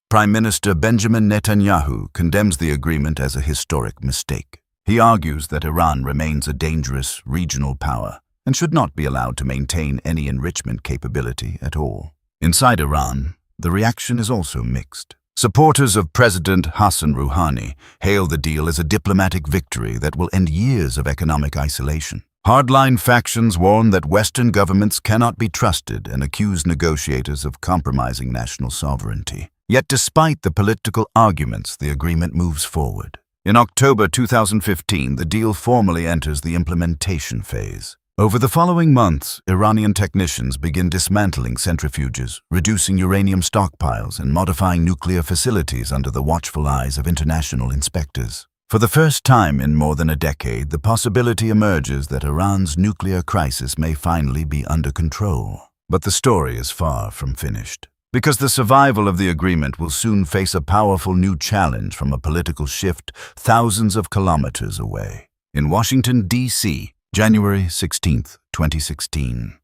Prime Minister Benjamin Netanyahu condemns the agreement as a historic mistake. He argues that Iran remains a dangerous regional power and should not be allowed to maintain any enrichment capability at all. Inside Iran, the reaction is also mixed. Supporters of President Hassan Rouhani hail the deal as a diplomatic victory that will end years of economic isolation. Hardline factions warn that Western governments cannot be trusted and accuse negotiators of compromising national sovereignty. Yet despite the political arguments, the agreement moves forward. In October 2015, the deal formally enters the implementation phase. Over the following months, Iranian technicians begin dismantling centrifuges, reducing uranium stockpiles, and modifying nuclear facilities under the watchful eyes of international inspectors. For the first time in more than a decade, the possibility emerges that Iran's nuclear crisis may finally be under control. But the story is far from finished. Because the survival of the agreement will soon face a powerful new challenge from a political shift thousands of kilometers away. In Washington, D.C., January 16, 2016.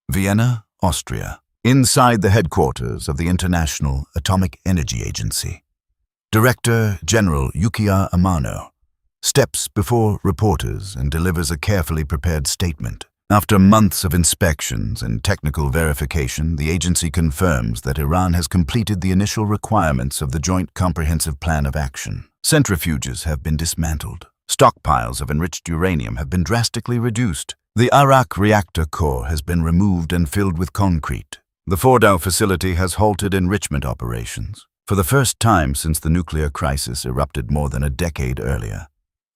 Vienna, Austria. Inside the headquarters of the International Atomic Energy Agency, Director General Yukiya Amano steps before reporters and delivers a carefully prepared statement. After months of inspections and technical verification, the agency confirms that Iran has completed the initial requirements of the Joint Comprehensive Plan of Action. Centrifuges have been dismantled. Stockpiles of enriched uranium have been drastically reduced. The Arak reactor core has been removed and filled with concrete. The Fordow facility has halted enrichment operations, for the first time since the nuclear crisis erupted more than a decade earlier.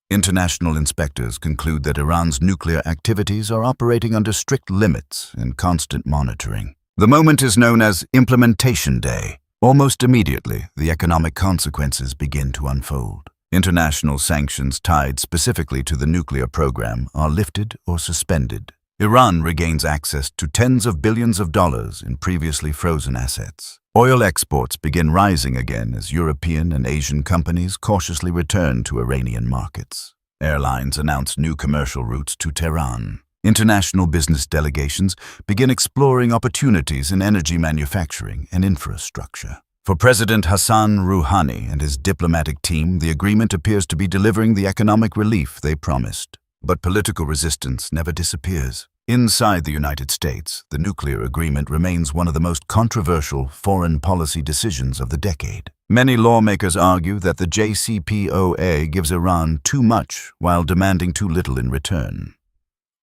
International inspectors conclude that Iran's nuclear activities are operating under strict limits and constant monitoring. The moment is known as Implementation Day. Almost immediately, the economic consequences begin to unfold. International sanctions tied specifically to the nuclear program are lifted or suspended. Iran regains access to tens of billions of dollars in previously frozen assets. Oil exports begin rising again as European and Asian companies cautiously return to Iranian markets. Airlines announce new commercial routes to Tehran. International business delegations begin exploring opportunities in energy manufacturing and infrastructure. For President Hassan Rouhani and his diplomatic team, the agreement appears to be delivering the economic relief they promised. But political resistance never disappears. Inside the United States, the nuclear agreement remains one of the most controversial foreign policy decisions of the decade. Many lawmakers argue that the JCPOA gives Iran too much while demanding too little in return.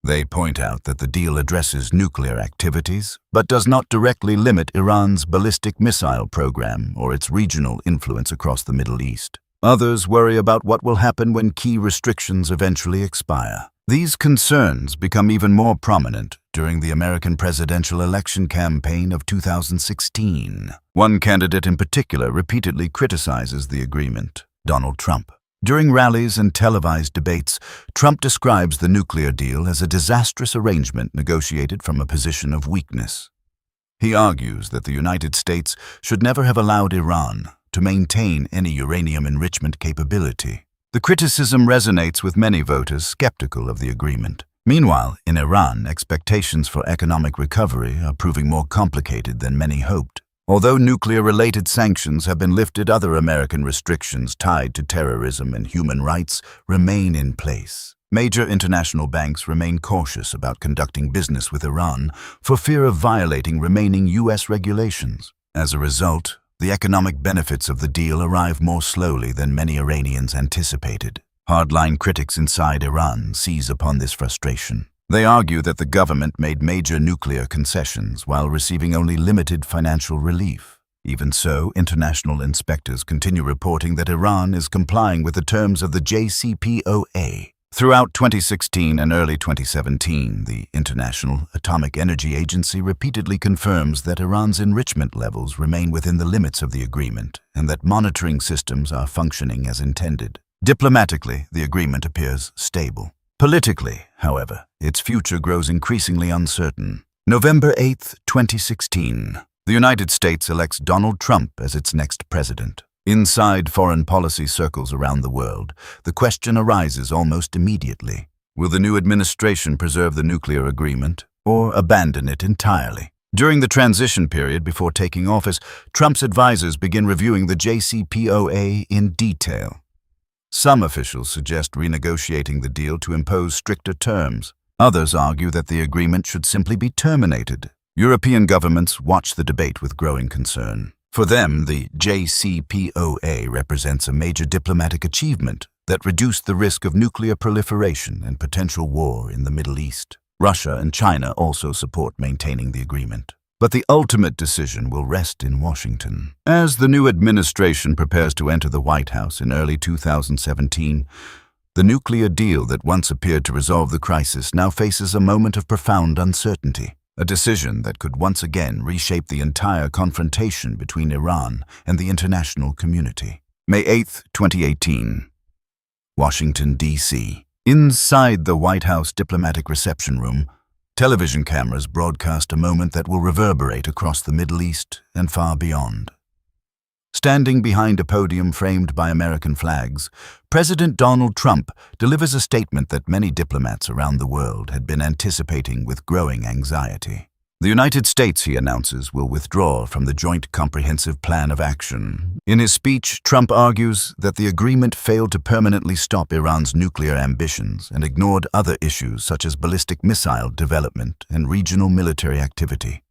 They point out that the deal addresses nuclear activities, but does not directly limit Iran's ballistic missile program or its regional influence across the Middle East. Others worry about what will happen when key restrictions eventually expire. These concerns become even more prominent during the American presidential election campaign of 2016. One candidate in particular repeatedly criticizes the agreement: Donald Trump. During rallies and televised debates, Trump describes the nuclear deal as a disastrous arrangement negotiated from a position of weakness. He argues that the United States should never have allowed Iran to maintain any uranium enrichment capability. The criticism resonates with many voters skeptical of the agreement. Meanwhile, in Iran, expectations for economic recovery are proving more complicated than many hoped. Although nuclear-related sanctions have been lifted, other American restrictions tied to terrorism and human rights remain in place. Major international banks remain cautious about conducting business with Iran for fear of violating remaining U.S. regulations. As a result, the economic benefits of the deal arrive more slowly than many Iranians anticipated. Hardline critics inside Iran seize upon this frustration. They argue that the government made major nuclear concessions while receiving only limited financial relief. Even so, international inspectors continue reporting that Iran is complying with the terms of the JCPOA. Throughout 2016 and early 2017, the International Atomic Energy Agency repeatedly confirms that Iran's enrichment levels remain within the limits of the agreement and that monitoring systems are functioning as intended. Diplomatically, the agreement appears stable. Politically, however, its future grows increasingly uncertain. November 8, 2016. The United States elects Donald Trump as its next president. Inside foreign policy circles around the world, the question arises almost immediately. Will the new administration preserve the nuclear agreement or abandon it entirely? During the transition period before taking office, Trump's advisors begin reviewing the JCPOA in detail. Some officials suggest renegotiating the deal to impose stricter terms. Others argue that the agreement should simply be terminated. European governments watch the debate with growing concern. For them, the JCPOA represents a major diplomatic achievement that reduced the risk of nuclear proliferation and potential war in the Middle East. Russia and China also support maintaining the agreement. But the ultimate decision will rest in Washington. As the new administration prepares to enter the White House in early 2017, the nuclear deal that once appeared to resolve the crisis now faces a moment of profound uncertainty. A decision that could once again reshape the entire confrontation between Iran and the international community. May 8, 2018. Washington, D.C. Inside the White House diplomatic reception room, television cameras broadcast a moment that will reverberate across the Middle East and far beyond. Standing behind a podium framed by American flags, President Donald Trump delivers a statement that many diplomats around the world had been anticipating with growing anxiety. The United States, he announces, will withdraw from the Joint Comprehensive Plan of Action. In his speech, Trump argues that the agreement failed to permanently stop Iran's nuclear ambitions and ignored other issues such as ballistic missile development and regional military activity.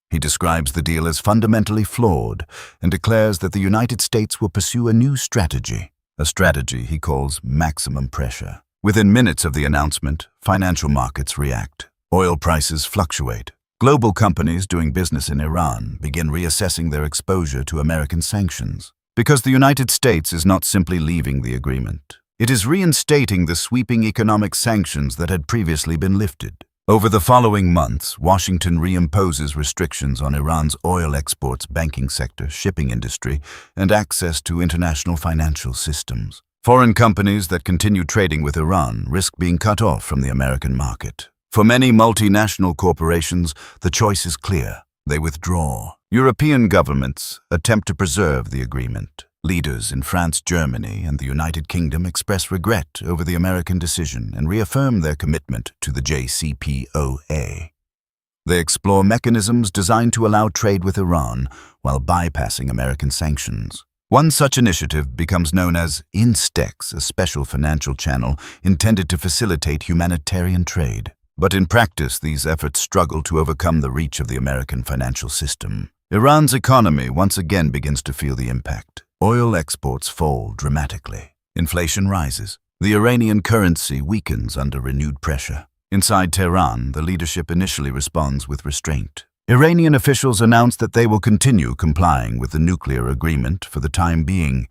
He describes the deal as fundamentally flawed and declares that the United States will pursue a new strategy, a strategy he calls maximum pressure. Within minutes of the announcement, financial markets react. Oil prices fluctuate. Global companies doing business in Iran begin reassessing their exposure to American sanctions. Because the United States is not simply leaving the agreement, it is reinstating the sweeping economic sanctions that had previously been lifted. Over the following months, Washington reimposes restrictions on Iran's oil exports, banking sector, shipping industry, and access to international financial systems. Foreign companies that continue trading with Iran risk being cut off from the American market. For many multinational corporations, the choice is clear. They withdraw. European governments attempt to preserve the agreement. Leaders in France, Germany, and the United Kingdom express regret over the American decision and reaffirm their commitment to the JCPOA. They explore mechanisms designed to allow trade with Iran while bypassing American sanctions. One such initiative becomes known as INSTEX, a special financial channel intended to facilitate humanitarian trade. But in practice, these efforts struggle to overcome the reach of the American financial system. Iran's economy once again begins to feel the impact. Oil exports fall dramatically. Inflation rises. The Iranian currency weakens under renewed pressure. Inside Tehran, the leadership initially responds with restraint. Iranian officials announce that they will continue complying with the nuclear agreement for the time being,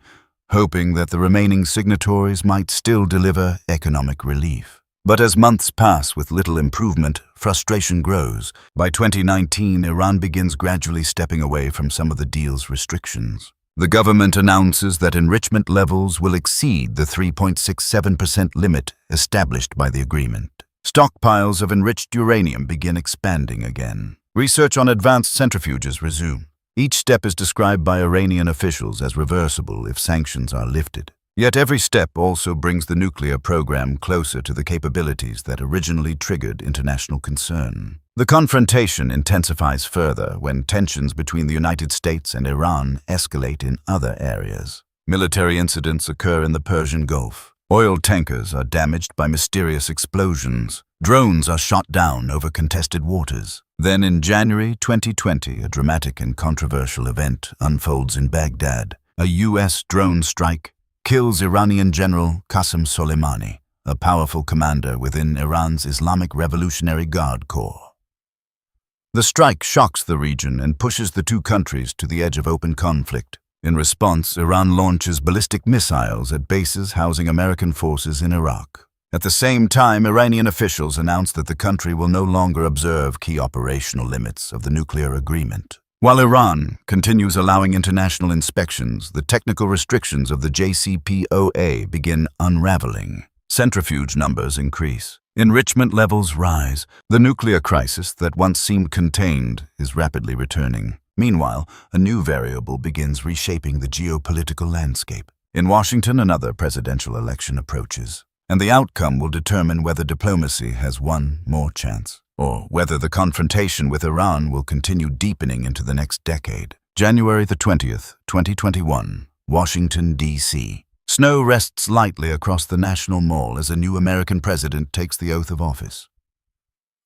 hoping that the remaining signatories might still deliver economic relief. But as months pass with little improvement, frustration grows. By 2019, Iran begins gradually stepping away from some of the deal's restrictions. The government announces that enrichment levels will exceed the 3.67% limit established by the agreement. Stockpiles of enriched uranium begin expanding again. Research on advanced centrifuges resume. Each step is described by Iranian officials as reversible if sanctions are lifted. Yet every step also brings the nuclear program closer to the capabilities that originally triggered international concern. The confrontation intensifies further when tensions between the United States and Iran escalate in other areas. Military incidents occur in the Persian Gulf. Oil tankers are damaged by mysterious explosions. Drones are shot down over contested waters. Then in January 2020, a dramatic and controversial event unfolds in Baghdad. A U.S. drone strike kills Iranian General Qasem Soleimani, a powerful commander within Iran's Islamic Revolutionary Guard Corps. The strike shocks the region and pushes the two countries to the edge of open conflict. In response, Iran launches ballistic missiles at bases housing American forces in Iraq. At the same time, Iranian officials announce that the country will no longer observe key operational limits of the nuclear agreement. While Iran continues allowing international inspections, the technical restrictions of the JCPOA begin unraveling. Centrifuge numbers increase. Enrichment levels rise. The nuclear crisis that once seemed contained is rapidly returning. Meanwhile, a new variable begins reshaping the geopolitical landscape. In Washington, another presidential election approaches, and the outcome will determine whether diplomacy has one more chance, or whether the confrontation with Iran will continue deepening into the next decade. January the 20th, 2021, Washington, D.C. Snow rests lightly across the National Mall as a new American president takes the oath of office.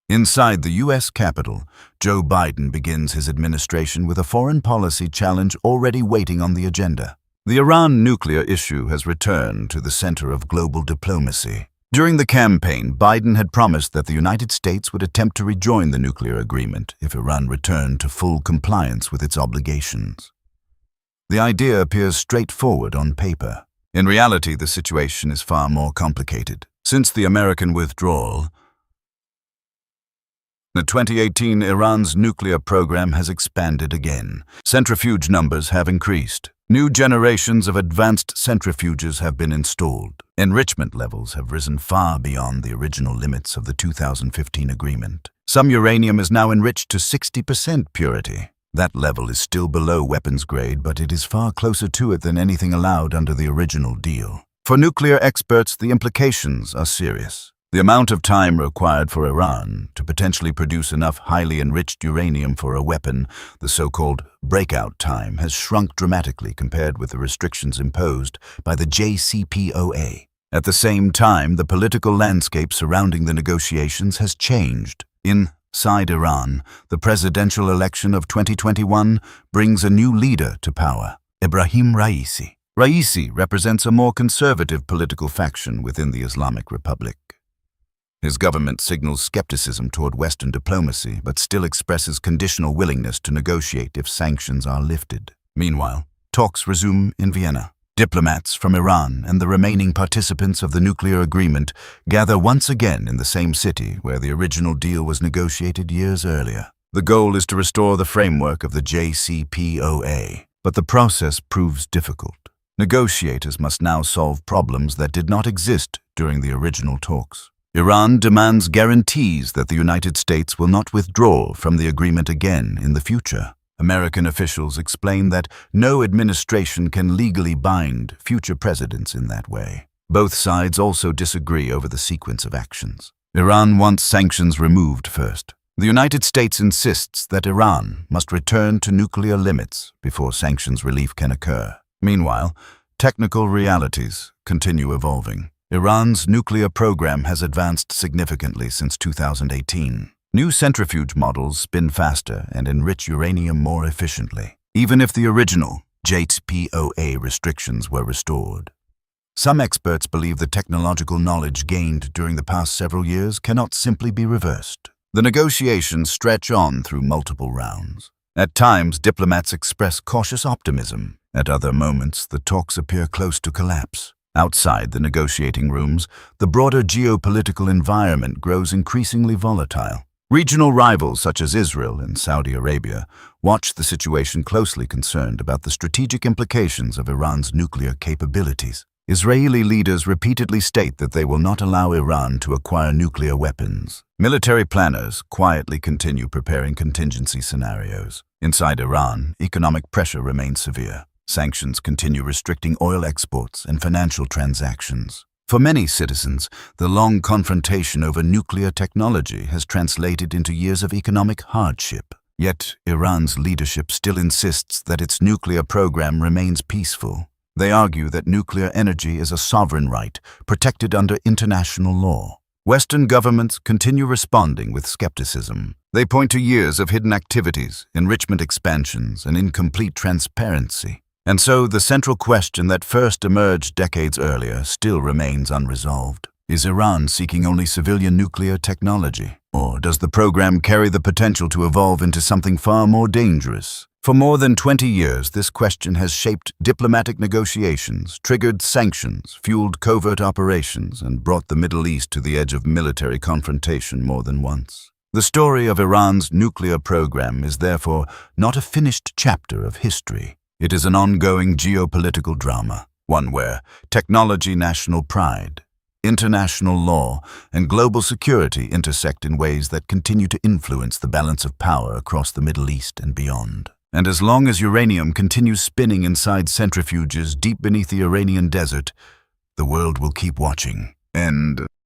Inside the U.S. Capitol, Joe Biden begins his administration with a foreign policy challenge already waiting on the agenda. The Iran nuclear issue has returned to the center of global diplomacy. During the campaign, Biden had promised that the United States would attempt to rejoin the nuclear agreement if Iran returned to full compliance with its obligations. The idea appears straightforward on paper. In reality, the situation is far more complicated. Since the American withdrawal, in 2018, Iran's nuclear program has expanded again. Centrifuge numbers have increased. New generations of advanced centrifuges have been installed. Enrichment levels have risen far beyond the original limits of the 2015 agreement. Some uranium is now enriched to 60% purity. That level is still below weapons grade, but it is far closer to it than anything allowed under the original deal. For nuclear experts, the implications are serious. The amount of time required for Iran to potentially produce enough highly enriched uranium for a weapon, the so-called breakout time, has shrunk dramatically compared with the restrictions imposed by the JCPOA. At the same time, the political landscape surrounding the negotiations has changed. Inside Iran, the presidential election of 2021 brings a new leader to power, Ebrahim Raisi. Raisi represents a more conservative political faction within the Islamic Republic. His government signals skepticism toward Western diplomacy, but still expresses conditional willingness to negotiate if sanctions are lifted. Meanwhile, talks resume in Vienna. Diplomats from Iran and the remaining participants of the nuclear agreement gather once again in the same city where the original deal was negotiated years earlier. The goal is to restore the framework of the JCPOA, but the process proves difficult. Negotiators must now solve problems that did not exist during the original talks. Iran demands guarantees that the United States will not withdraw from the agreement again in the future. American officials explain that no administration can legally bind future presidents in that way. Both sides also disagree over the sequence of actions. Iran wants sanctions removed first. The United States insists that Iran must return to nuclear limits before sanctions relief can occur. Meanwhile, technical realities continue evolving. Iran's nuclear program has advanced significantly since 2018. New centrifuge models spin faster and enrich uranium more efficiently, even if the original JCPOA restrictions were restored. Some experts believe the technological knowledge gained during the past several years cannot simply be reversed. The negotiations stretch on through multiple rounds. At times, diplomats express cautious optimism. At other moments, the talks appear close to collapse. Outside the negotiating rooms, the broader geopolitical environment grows increasingly volatile. Regional rivals such as Israel and Saudi Arabia watch the situation closely, concerned about the strategic implications of Iran's nuclear capabilities. Israeli leaders repeatedly state that they will not allow Iran to acquire nuclear weapons. Military planners quietly continue preparing contingency scenarios. Inside Iran, economic pressure remains severe. Sanctions continue restricting oil exports and financial transactions. For many citizens, the long confrontation over nuclear technology has translated into years of economic hardship. Yet, Iran's leadership still insists that its nuclear program remains peaceful. They argue that nuclear energy is a sovereign right, protected under international law. Western governments continue responding with skepticism. They point to years of hidden activities, enrichment expansions, and incomplete transparency. And so the central question that first emerged decades earlier still remains unresolved. Is Iran seeking only civilian nuclear technology? Or does the program carry the potential to evolve into something far more dangerous? For more than 20 years, this question has shaped diplomatic negotiations, triggered sanctions, fueled covert operations, and brought the Middle East to the edge of military confrontation more than once. The story of Iran's nuclear program is therefore not a finished chapter of history. It is an ongoing geopolitical drama, one where technology, national pride, international law, and global security intersect in ways that continue to influence the balance of power across the Middle East and beyond. And as long as uranium continues spinning inside centrifuges deep beneath the Iranian desert, the world will keep watching. End.